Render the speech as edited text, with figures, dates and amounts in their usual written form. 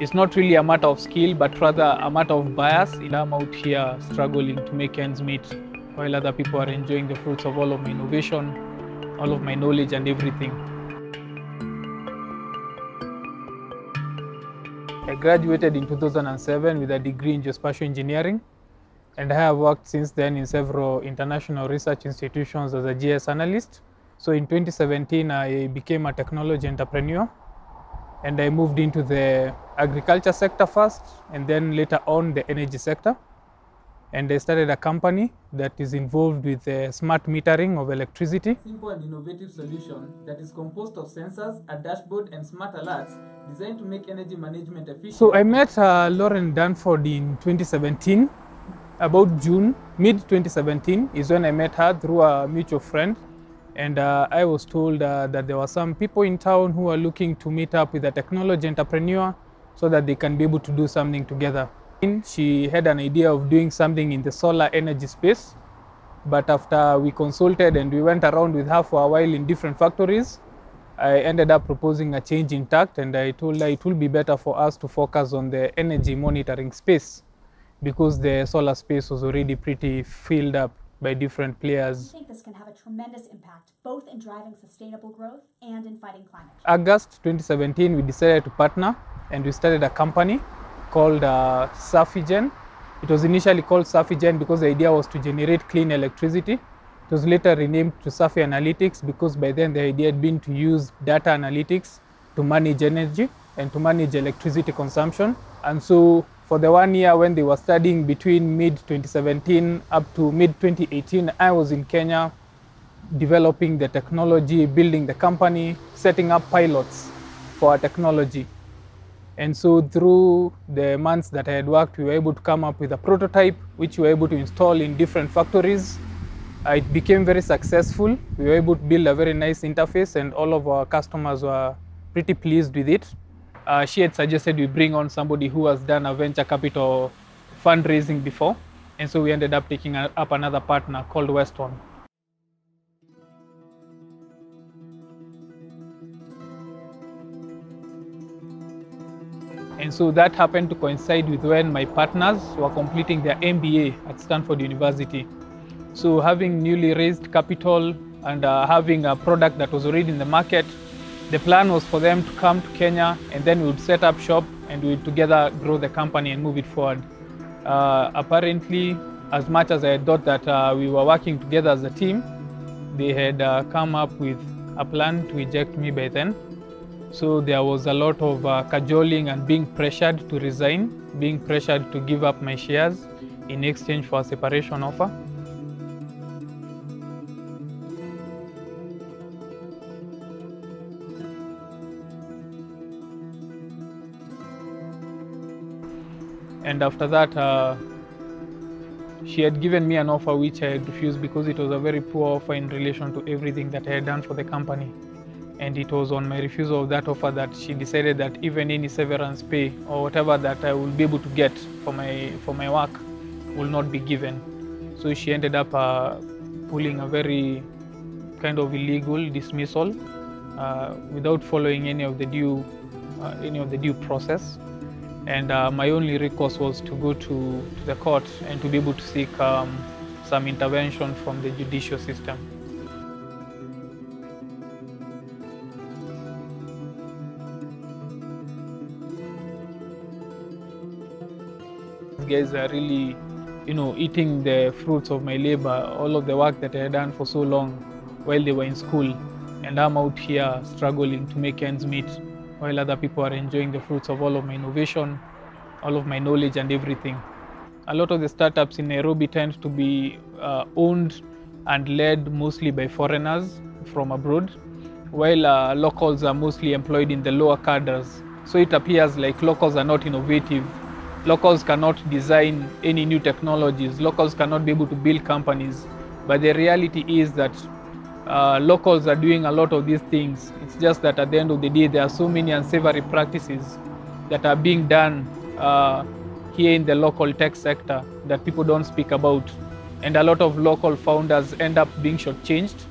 It's not really a matter of skill, but rather a matter of bias. I'm out here struggling to make ends meet, while other people are enjoying the fruits of all of my innovation, all of my knowledge and everything. I graduated in 2007 with a degree in geospatial engineering, and I have worked since then in several international research institutions as a GIS analyst. So in 2017, I became a technology entrepreneur, and I moved into the agriculture sector first, and then later on the energy sector. And I started a company that is involved with smart metering of electricity. Simple and innovative solution that is composed of sensors, a dashboard, and smart alerts designed to make energy management efficient. So I met Lauren Dunford in 2017, about June, mid-2017 is when I met her through a mutual friend. And I was told that there were some people in town who are looking to meet up with a technology entrepreneur so that they can be able to do something together. She had an idea of doing something in the solar energy space, but after we consulted and we went around with her for a while in different factories, I ended up proposing a change in tact, and I told her it will be better for us to focus on the energy monitoring space because the solar space was already pretty filled up by different players. I think this can have a tremendous impact, both in driving sustainable growth and in fighting climate change. August 2017, we decided to partner and we started a company called Safi. It was initially called Safi because the idea was to generate clean electricity. It was later renamed to Safi Analytics because by then the idea had been to use data analytics to manage energy and to manage electricity consumption. And so for the 1 year when they were studying between mid-2017 up to mid-2018, I was in Kenya developing the technology, building the company, setting up pilots for our technology. And so through the months that I had worked, we were able to come up with a prototype, which we were able to install in different factories. It became very successful. We were able to build a very nice interface, and all of our customers were pretty pleased with it. She had suggested we bring on somebody who has done a venture capital fundraising before. And so we ended up taking up another partner called Weston. And so that happened to coincide with when my partners were completing their MBA at Stanford University. So having newly raised capital and having a product that was already in the market, the plan was for them to come to Kenya, and then we would set up shop and we would together grow the company and move it forward. Apparently, as much as I thought that we were working together as a team, they had come up with a plan to eject me by then. So there was a lot of cajoling and being pressured to resign, being pressured to give up my shares in exchange for a separation offer. And after that, she had given me an offer which I had refused because it was a very poor offer in relation to everything that I had done for the company. And it was on my refusal of that offer that she decided that even any severance pay or whatever that I will be able to get for my work will not be given. So she ended up pulling a very kind of illegal dismissal without following any of the due process. And my only recourse was to go to the court and to be able to seek some intervention from the judicial system. These guys are really, eating the fruits of my labor, all of the work that I had done for so long while they were in school. And I'm out here struggling to make ends meet, while other people are enjoying the fruits of all of my innovation, all of my knowledge and everything. A lot of the startups in Nairobi tend to be owned and led mostly by foreigners from abroad, while locals are mostly employed in the lower cadres. So it appears like locals are not innovative. Locals cannot design any new technologies. Locals cannot be able to build companies. But the reality is that locals are doing a lot of these things. It's just that at the end of the day, there are so many unsavory practices that are being done here in the local tech sector that people don't speak about. And a lot of local founders end up being shortchanged